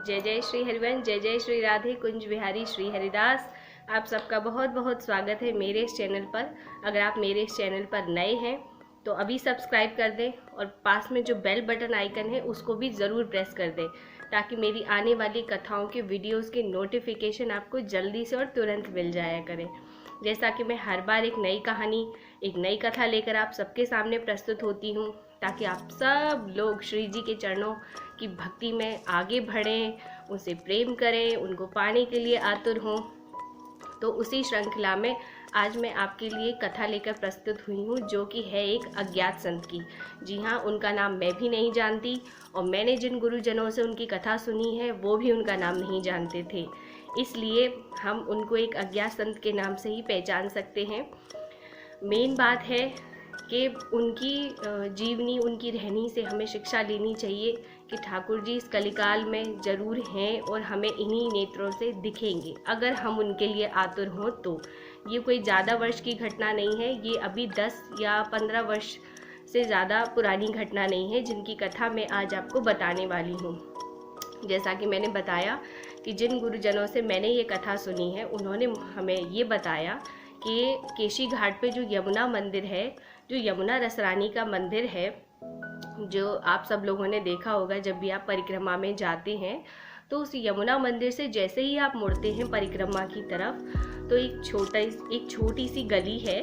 जय जय श्री हरिवंश, जय जय श्री राधे कुंज बिहारी श्री हरिदास। आप सबका बहुत बहुत स्वागत है मेरे इस चैनल पर। अगर आप मेरे इस चैनल पर नए हैं तो अभी सब्सक्राइब कर दें और पास में जो बेल बटन आइकन है उसको भी ज़रूर प्रेस कर दें, ताकि मेरी आने वाली कथाओं के वीडियोस के नोटिफिकेशन आपको जल्दी से और तुरंत मिल जाया करें। जैसा कि मैं हर बार एक नई कहानी, एक नई कथा लेकर आप सबके सामने प्रस्तुत होती हूँ, ताकि आप सब लोग श्री जी के चरणों की भक्ति में आगे बढ़ें, उनसे प्रेम करें, उनको पाने के लिए आतुर हों। तो उसी श्रृंखला में आज मैं आपके लिए कथा लेकर प्रस्तुत हुई हूँ, जो कि है एक अज्ञात संत की। जी हाँ, उनका नाम मैं भी नहीं जानती और मैंने जिन गुरुजनों से उनकी कथा सुनी है वो भी उनका नाम नहीं जानते थे, इसलिए हम उनको एक अज्ञात संत के नाम से ही पहचान सकते हैं। मेन बात है कि उनकी जीवनी, उनकी रहनी से हमें शिक्षा लेनी चाहिए कि ठाकुर जी इस कलिकाल में ज़रूर हैं और हमें इन्हीं नेत्रों से दिखेंगे अगर हम उनके लिए आतुर हों तो। ये कोई ज़्यादा वर्ष की घटना नहीं है, ये अभी 10 या 15 वर्ष से ज़्यादा पुरानी घटना नहीं है जिनकी कथा मैं आज आपको बताने वाली हूँ। जैसा कि मैंने बताया कि जिन गुरुजनों से मैंने ये कथा सुनी है उन्होंने हमें ये बताया कि केशी घाट पे जो यमुना मंदिर है, जो यमुना रसरानी का मंदिर है, जो आप सब लोगों ने देखा होगा जब भी आप परिक्रमा में जाते हैं, तो उस यमुना मंदिर से जैसे ही आप मुड़ते हैं परिक्रमा की तरफ, तो एक छोटी सी गली है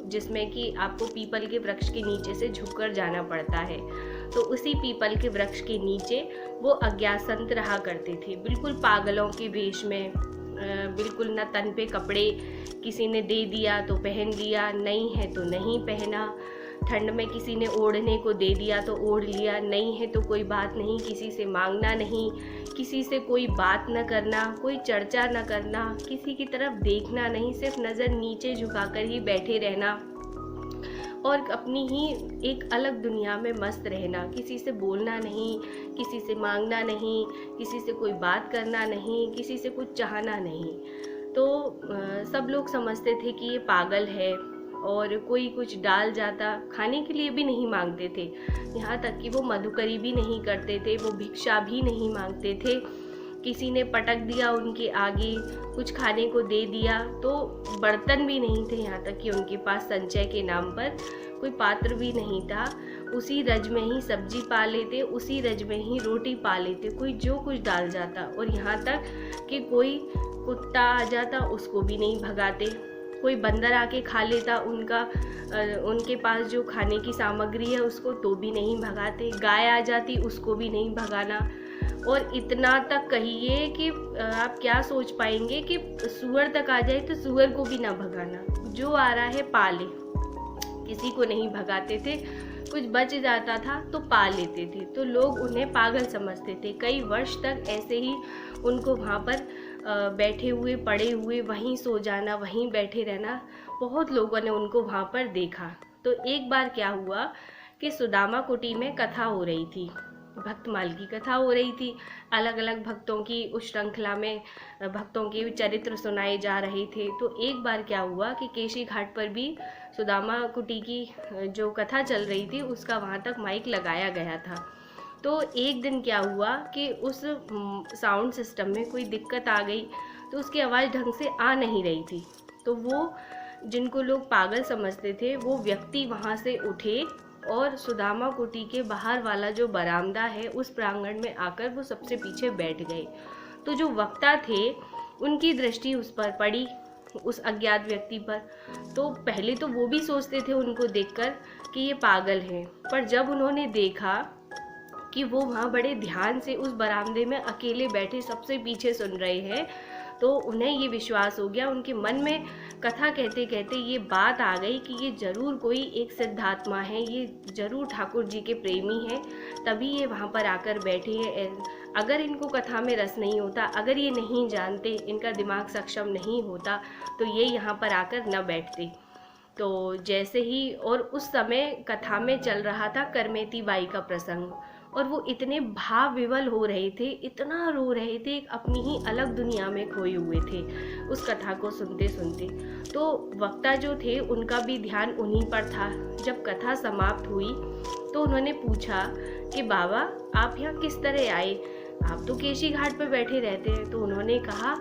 जिसमें कि आपको पीपल के वृक्ष के नीचे से झुककर जाना पड़ता है। तो उसी पीपल के वृक्ष के नीचे वो अज्ञात संत रहा करते थे, बिल्कुल पागलों के वेश में, बिल्कुल न तन पे कपड़े, किसी ने दे दिया तो पहन लिया, नहीं है तो नहीं पहना, ठंड में किसी ने ओढ़ने को दे दिया तो ओढ़ लिया, नहीं है तो कोई बात नहीं, किसी से मांगना नहीं, किसी से कोई बात न करना, कोई चर्चा न करना, किसी की तरफ देखना नहीं, सिर्फ नज़र नीचे झुकाकर ही बैठे रहना और अपनी ही एक अलग दुनिया में मस्त रहना, किसी से बोलना नहीं, किसी से मांगना नहीं, किसी से कोई बात करना नहीं, किसी से कुछ चाहना नहीं। तो सब लोग समझते थे कि ये पागल है और कोई कुछ डाल जाता, खाने के लिए भी नहीं मांगते थे, यहाँ तक कि वो मधुकरी भी नहीं करते थे, वो भिक्षा भी नहीं मांगते थे। किसी ने पटक दिया उनके आगे, कुछ खाने को दे दिया तो बर्तन भी नहीं थे, यहाँ तक कि उनके पास संचय के नाम पर कोई पात्र भी नहीं था। उसी रज में ही सब्जी पा लेते, उसी रज में ही रोटी पा लेते, कोई जो कुछ डाल जाता। और यहाँ तक कि कोई कुत्ता आ जाता उसको भी नहीं भगाते, कोई बंदर आके खा लेता उनके पास जो खाने की सामग्री है उसको, तो भी नहीं भगाते, गाय आ जाती उसको भी नहीं भगाना। और इतना तक कहिए कि आप क्या सोच पाएंगे कि सूअर तक आ जाए तो सूअर को भी ना भगाना, जो आ रहा है पा ले, किसी को नहीं भगाते थे। कुछ बच जाता था तो पा लेते थे, तो लोग उन्हें पागल समझते थे। कई वर्ष तक ऐसे ही उनको वहाँ पर बैठे हुए, पड़े हुए, वहीं सो जाना, वहीं बैठे रहना, बहुत लोगों ने उनको वहाँ पर देखा। तो एक बार क्या हुआ कि सुदामा कुटी में कथा हो रही थी, भक्तमाल की कथा हो रही थी, अलग अलग भक्तों की उस श्रृंखला में भक्तों के चरित्र सुनाए जा रहे थे। तो एक बार क्या हुआ कि केशी घाट पर भी सुदामा कुटी की जो कथा चल रही थी उसका वहाँ तक माइक लगाया गया था। तो एक दिन क्या हुआ कि उस साउंड सिस्टम में कोई दिक्कत आ गई, तो उसकी आवाज़ ढंग से आ नहीं रही थी। तो वो जिनको लोग पागल समझते थे वो व्यक्ति वहाँ से उठे और सुदामा कुटी के बाहर वाला जो बरामदा है उस प्रांगण में आकर वो सबसे पीछे बैठ गए। तो जो वक्ता थे उनकी दृष्टि उस पर पड़ी, उस अज्ञात व्यक्ति पर। तो पहले तो वो भी सोचते थे उनको देखकर कि ये पागल हैं, पर जब उन्होंने देखा कि वो वहाँ बड़े ध्यान से उस बरामदे में अकेले बैठे सबसे पीछे सुन रहे हैं, तो उन्हें ये विश्वास हो गया, उनके मन में कथा कहते कहते ये बात आ गई कि ये ज़रूर कोई एक सिद्धात्मा है, ये ज़रूर ठाकुर जी के प्रेमी हैं, तभी ये वहाँ पर आकर बैठे हैं। अगर इनको कथा में रस नहीं होता, अगर ये नहीं जानते, इनका दिमाग सक्षम नहीं होता, तो ये यहाँ पर आकर न बैठते। तो जैसे ही, और उस समय कथा में चल रहा था करमेती बाई का प्रसंग, और वो इतने भाव विवल हो रहे थे, इतना रो रहे थे, अपनी ही अलग दुनिया में खोए हुए थे उस कथा को सुनते सुनते। तो वक्ता जो थे उनका भी ध्यान उन्हीं पर था। जब कथा समाप्त हुई तो उन्होंने पूछा कि बाबा आप यहाँ किस तरह आए, आप तो केशी घाट पे बैठे रहते हैं। तो उन्होंने कहा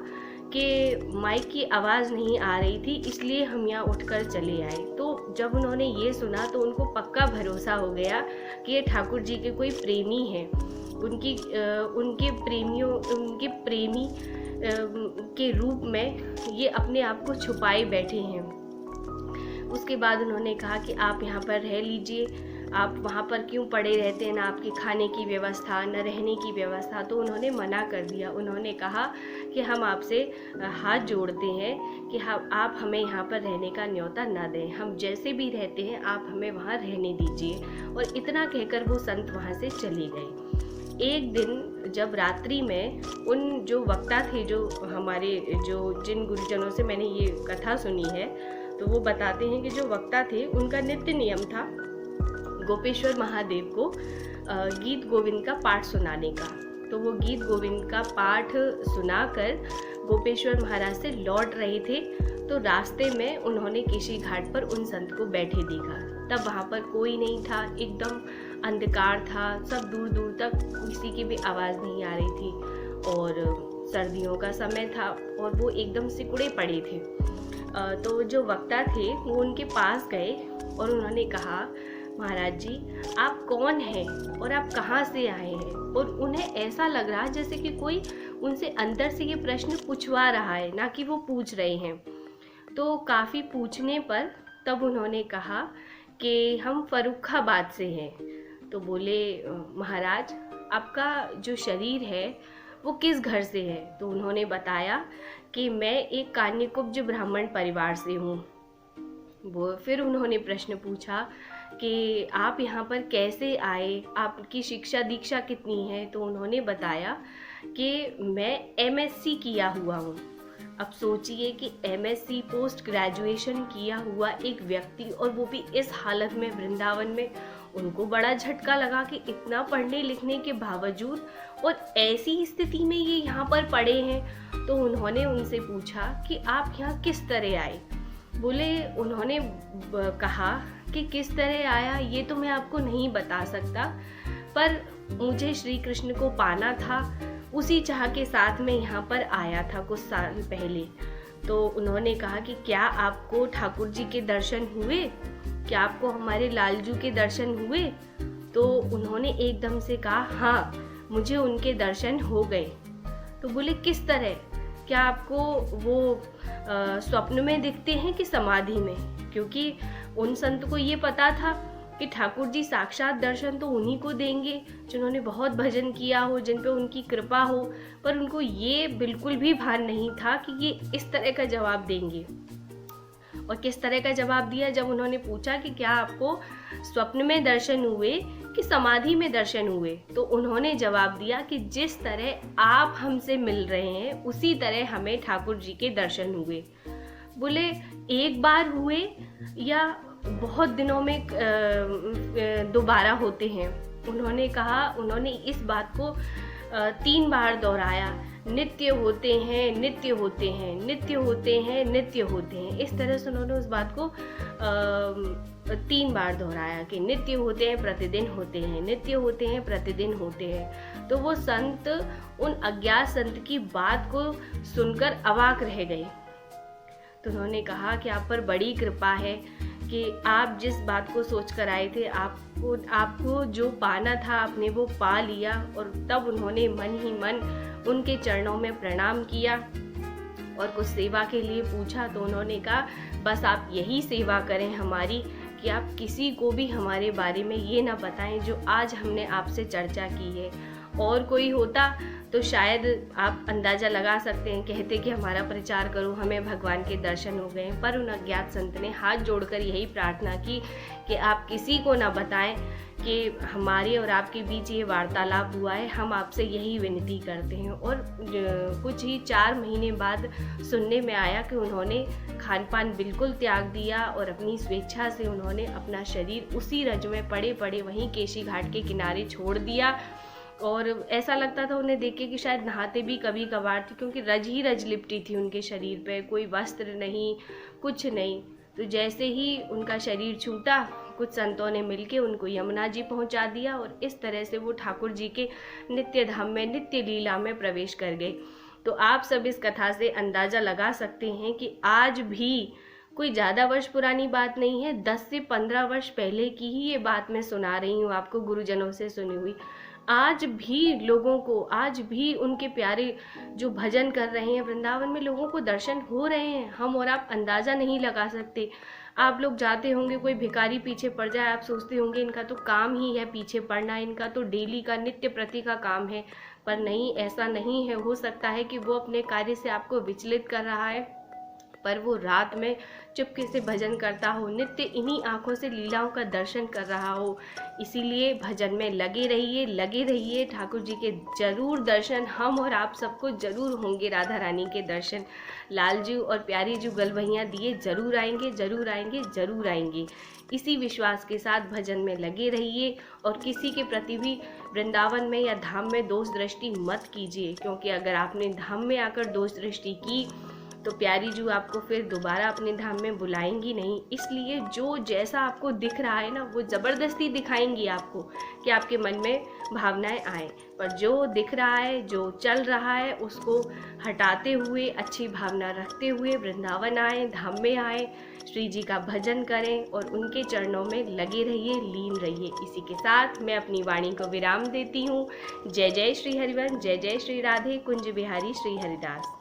कि माइक की आवाज़ नहीं आ रही थी, इसलिए हम यहाँ उठकर चले आए। तो जब उन्होंने ये सुना तो उनको पक्का भरोसा हो गया कि ये ठाकुर जी के कोई प्रेमी हैं, उनके प्रेमी के रूप में ये अपने आप को छुपाए बैठे हैं। उसके बाद उन्होंने कहा कि आप यहाँ पर रह लीजिए, आप वहाँ पर क्यों पड़े रहते हैं, ना आपके खाने की व्यवस्था न रहने की व्यवस्था। तो उन्होंने मना कर दिया। उन्होंने कहा कि हम आपसे हाथ जोड़ते हैं कि आप हमें यहाँ पर रहने का न्योता न दें, हम जैसे भी रहते हैं आप हमें वहाँ रहने दीजिए। और इतना कहकर वो संत वहाँ से चले गए। एक दिन जब रात्रि में उन जो वक्ता थे, जिन गुरुजनों से मैंने ये कथा सुनी है, तो वो बताते हैं कि जो वक्ता थे उनका नित्य नियम था गोपेश्वर महादेव को गीत गोविंद का पाठ सुनाने का। तो वो गीत गोविंद का पाठ सुनाकर गोपेश्वर महाराज से लौट रहे थे। तो रास्ते में उन्होंने केशी घाट पर उन संत को बैठे देखा। तब वहाँ पर कोई नहीं था, एकदम अंधकार था, सब दूर दूर तक किसी की भी आवाज़ नहीं आ रही थी और सर्दियों का समय था और वो एकदम सिकुड़े पड़े थे। तो जो वक्ता थे वो उनके पास गए और उन्होंने कहा, महाराज जी आप कौन हैं और आप कहाँ से आए हैं। और उन्हें ऐसा लग रहा जैसे कि कोई उनसे अंदर से ये प्रश्न पूछवा रहा है, ना कि वो पूछ रहे हैं। तो काफ़ी पूछने पर तब उन्होंने कहा कि हम फर्रुखाबाद से हैं। तो बोले, महाराज आपका जो शरीर है वो किस घर से है। तो उन्होंने बताया कि मैं एक कान्यकुब्ज ब्राह्मण परिवार से हूँ। वो फिर उन्होंने प्रश्न पूछा कि आप यहाँ पर कैसे आए, आपकी शिक्षा दीक्षा कितनी है। तो उन्होंने बताया कि मैं MSc किया हुआ हूँ। अब सोचिए कि MSc पोस्ट ग्रेजुएशन किया हुआ एक व्यक्ति, और वो भी इस हालत में वृंदावन में। उनको बड़ा झटका लगा कि इतना पढ़ने लिखने के बावजूद और ऐसी स्थिति में ये यहाँ पर पड़े हैं। तो उन्होंने उनसे पूछा कि आप यहाँ किस तरह आए। बोले, उन्होंने कहा कि किस तरह आया ये तो मैं आपको नहीं बता सकता, पर मुझे श्री कृष्ण को पाना था, उसी चाह के साथ में यहाँ पर आया था कुछ साल पहले। तो उन्होंने कहा कि क्या आपको ठाकुर जी के दर्शन हुए, क्या आपको हमारे लालजू के दर्शन हुए। तो उन्होंने एकदम से कहा, हाँ मुझे उनके दर्शन हो गए। तो बोले, किस तरह, क्या आपको वो स्वप्न में दिखते हैं कि समाधि में। क्योंकि उन संत को ये पता था कि ठाकुर जी साक्षात दर्शन तो उन्हीं को देंगे जिन्होंने बहुत भजन किया हो, जिन पे उनकी कृपा हो। पर उनको ये बिल्कुल भी भान नहीं था कि ये इस तरह का जवाब देंगे। और किस तरह का जवाब दिया जब उन्होंने पूछा कि क्या आपको स्वप्न में दर्शन हुए कि समाधि में दर्शन हुए। तो उन्होंने जवाब दिया कि जिस तरह आप हमसे मिल रहे हैं उसी तरह हमें ठाकुर जी के दर्शन हुए। बोले, एक बार हुए या बहुत दिनों में दोबारा होते हैं। उन्होंने कहा, उन्होंने इस बात को 3 बार दोहराया, नित्य होते हैं, नित्य होते हैं, नित्य होते हैं, नित्य होते हैं। इस तरह से उन्होंने उस बात को 3 बार दोहराया कि नित्य होते हैं, प्रतिदिन होते हैं, नित्य होते हैं, प्रतिदिन होते हैं। तो वो संत उन अज्ञात संत की बात को सुनकर अवाक रह गए। तो उन्होंने कहा कि आप पर बड़ी कृपा है कि आप जिस बात को सोच कर आए थे, आपको जो पाना था आपने वो पा लिया। और तब उन्होंने मन ही मन उनके चरणों में प्रणाम किया और कुछ सेवा के लिए पूछा। तो उन्होंने कहा, बस आप यही सेवा करें हमारी कि आप किसी को भी हमारे बारे में ये ना बताएं जो आज हमने आपसे चर्चा की है। और कोई होता तो शायद आप अंदाज़ा लगा सकते हैं, कहते कि हमारा प्रचार करो, हमें भगवान के दर्शन हो गए। पर उन अज्ञात संत ने हाथ जोड़कर यही प्रार्थना की कि आप किसी को ना बताएं कि हमारे और आपके बीच ये वार्तालाप हुआ है, हम आपसे यही विनती करते हैं। और कुछ ही 4 महीने बाद सुनने में आया कि उन्होंने खान पान बिल्कुल त्याग दिया और अपनी स्वेच्छा से उन्होंने अपना शरीर उसी रज में पड़े पड़े वहीं केशी घाट के किनारे छोड़ दिया। और ऐसा लगता था उन्हें देख के कि शायद नहाते भी कभी कभार थे, क्योंकि रज ही रज लिपटी थी उनके शरीर पे, कोई वस्त्र नहीं, कुछ नहीं। तो जैसे ही उनका शरीर छूटा कुछ संतों ने मिलके उनको यमुना जी पहुंचा दिया और इस तरह से वो ठाकुर जी के नित्य धाम में, नित्य लीला में प्रवेश कर गए। तो आप सब इस कथा से अंदाज़ा लगा सकते हैं कि आज भी कोई ज़्यादा वर्ष पुरानी बात नहीं है, 10 से 15 वर्ष पहले की ही ये बात मैं सुना रही हूँ आपको, गुरुजनों से सुनी हुई। आज भी लोगों को, आज भी उनके प्यारे जो भजन कर रहे हैं वृंदावन में, लोगों को दर्शन हो रहे हैं। हम और आप अंदाज़ा नहीं लगा सकते। आप लोग जाते होंगे, कोई भिखारी पीछे पड़ जाए, आप सोचते होंगे इनका तो काम ही है पीछे पड़ना, इनका तो डेली का नित्य प्रति का काम है। पर नहीं, ऐसा नहीं है। हो सकता है कि वो अपने कार्य से आपको विचलित कर रहा है, पर वो रात में चुपके से भजन करता हो, नित्य इन्हीं आँखों से लीलाओं का दर्शन कर रहा हो। इसीलिए भजन में लगे रहिए, लगे रहिए। ठाकुर जी के जरूर दर्शन हम और आप सबको जरूर होंगे। राधा रानी के दर्शन लालजू और प्यारी जू गलवैया दिए जरूर आएंगे, जरूर आएंगे, जरूर आएंगे। इसी विश्वास के साथ भजन में लगे रहिए और किसी के प्रति भी वृंदावन में या धाम में दोष दृष्टि मत कीजिए, क्योंकि अगर आपने धाम में आकर दोष दृष्टि की तो प्यारी जू आपको फिर दोबारा अपने धाम में बुलाएंगी नहीं। इसलिए जो जैसा आपको दिख रहा है ना, वो ज़बरदस्ती दिखाएंगी आपको कि आपके मन में भावनाएं आए, पर जो दिख रहा है, जो चल रहा है, उसको हटाते हुए, अच्छी भावना रखते हुए वृंदावन आए, धाम में आए, श्री जी का भजन करें और उनके चरणों में लगे रहिए, लीन रहिए। इसी के साथ मैं अपनी वाणी को विराम देती हूँ। जय जय श्री हरिवंश, जय जय श्री राधे कुंज बिहारी श्री हरिदास।